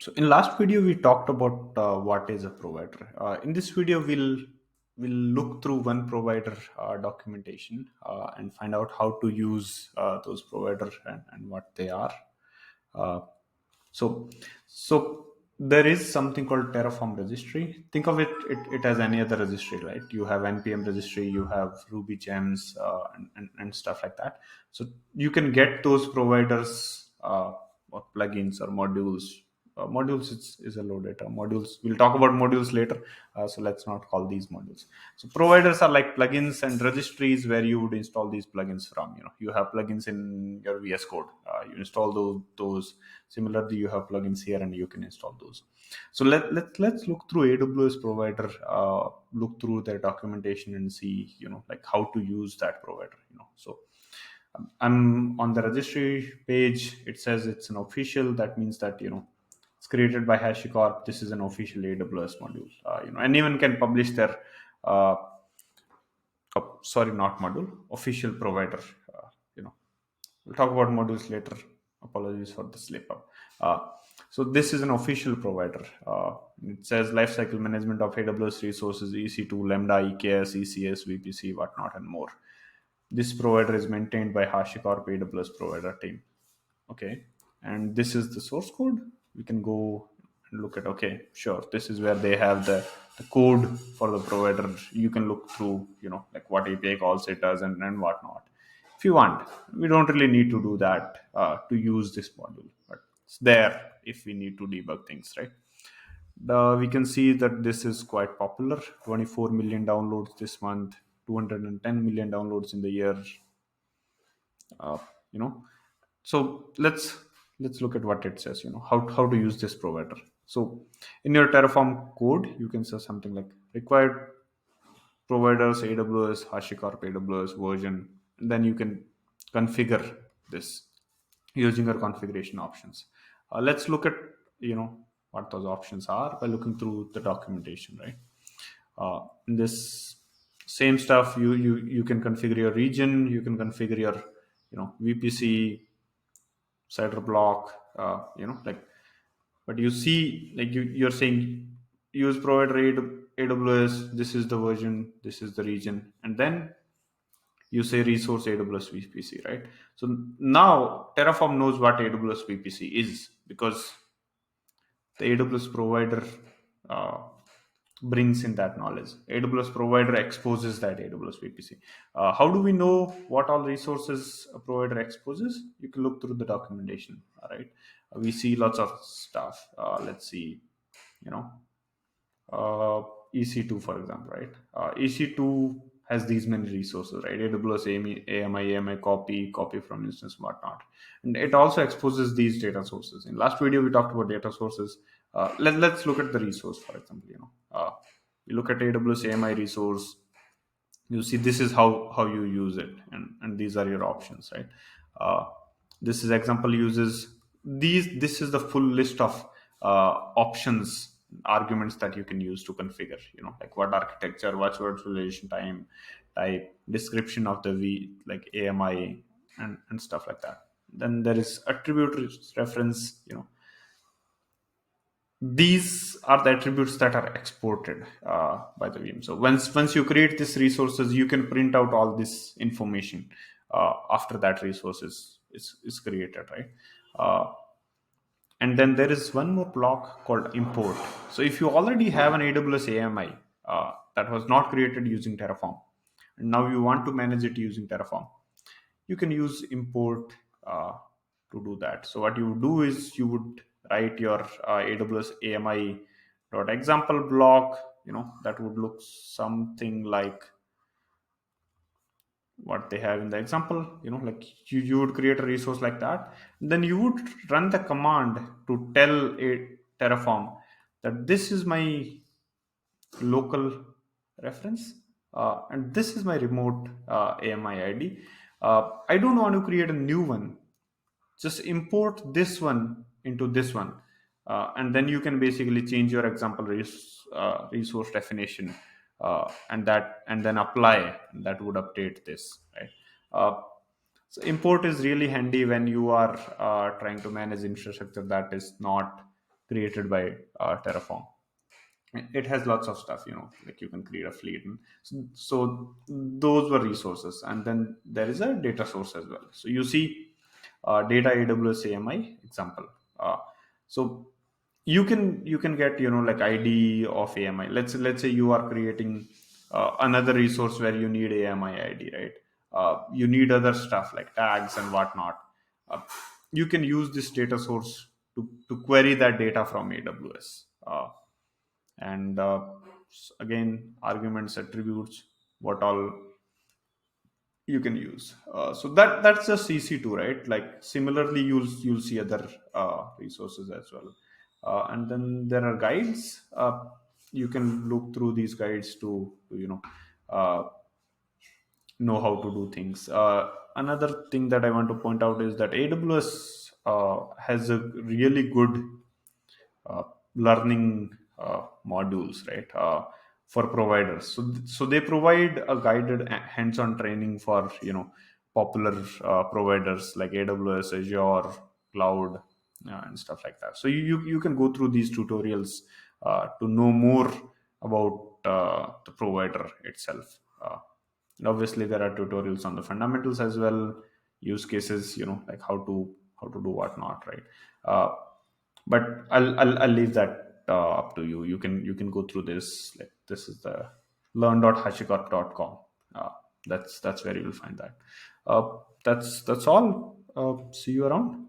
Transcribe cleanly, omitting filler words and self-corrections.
So in last video we talked about what is a provider. In this video we'll look through one provider documentation and find out how to use those providers and what they are. Uh, so so there is something called Terraform registry. Think of it as any other registry, right? You have npm registry, you have Ruby gems, and stuff like that. So you can get those providers or plugins or modules. Modules is a low data. Modules, we'll talk about modules later, so let's not call these modules. So providers are like plugins and registries where you would install these plugins from. You have plugins in your VS Code. You install those. Similarly, you have plugins here and you can install those. So let's look through AWS provider, look through their documentation and see, like how to use that provider. So I'm on the registry page. It says it's an official. That means that it's created by HashiCorp. This is an official AWS module. Anyone can publish their uh, sorry, not module, official provider. You know, we'll talk about modules later. Apologies for the slip up. So this is an official provider. It says lifecycle management of AWS resources, EC2, Lambda, EKS, ECS, VPC, whatnot, and more. This provider is maintained by HashiCorp AWS provider team. Okay, and this is the source code. We can go and look at, okay, sure, this is where they have the code for the provider. You can look through, like what API calls it does and whatnot. If you want, we don't really need to do that to use this module, but it's there if we need to debug things, right? We can see that this is quite popular. 24 million downloads this month, 210 million downloads in the year. uh, you know so let's look at what it says, how to use this provider. So in your Terraform code, you can say something like required providers AWS HashiCorp AWS version, and then you can configure this using your configuration options. Let's look at what those options are by looking through the documentation, right? In this same stuff, you can configure your region, you can configure your VPC, cider block, like. But you see, like you're saying, use provider AWS, this is the version, this is the region, and then you say resource AWS VPC, right? So now Terraform knows what AWS VPC is, because the AWS provider uh, brings in that knowledge. AWS provider exposes that AWS VPC. How do we know what all resources a provider exposes? You can look through the documentation. All right, we see lots of stuff. Let's see, you know, EC2, for example, right? EC2 has these many resources, right? AWS AMI, copy from instance, whatnot. And it also exposes these data sources. In last video, we talked about data sources. Let's look at the resource, for example. You look at AWS AMI resource, you see this is how you use it, and these are your options, right? uh, this is example uses this is the full list of options, arguments that you can use to configure, like what architecture, what's virtualization time type, description of the like AMI, and stuff like that. Then there is attribute reference. These are the attributes that are exported by the VM. So once you create these resources, you can print out all this information after that resource is created, right? uh, and then there is one more block called import. So if you already have an AWS AMI that was not created using Terraform, and now you want to manage it using Terraform, you can use import to do that. So what you would do is you would write your AWS AMI dot example block, that would look something like what they have in the example. Like you would create a resource like that. Then you would run the command to tell a Terraform that this is my local reference, and this is my remote AMI ID. I don't want to create a new one, just import this one into this one, and then you can basically change your example resource definition, and then apply, and that would update this, right? So import is really handy when you are trying to manage infrastructure that is not created by Terraform. It has lots of stuff, like you can create a fleet. And so those were resources. And then there is a data source as well. So you see data AWS AMI example. So you can get, like ID of AMI. Let's say you are creating another resource where you need AMI ID, right? You need other stuff like tags and whatnot. uh, you can use this data source to query that data from AWS. And again, arguments, attributes, what all you can use. So that's just EC2, right? Like similarly, you'll see other resources as well. And then there are guides. You can look through these guides to uh, know how to do things. Another thing that I want to point out is that AWS has a really good uh, learning modules, right? For providers. So they provide a guided hands-on training for popular providers like AWS, Azure, Cloud, and stuff like that. So you can go through these tutorials to know more about the provider itself. And obviously, there are tutorials on the fundamentals as well, use cases, like how to do whatnot, right? But I'll leave that up to you. You can go through this. Like this is the learn.hashicorp.com. Uh, that's where you will find that. That's all. See you around.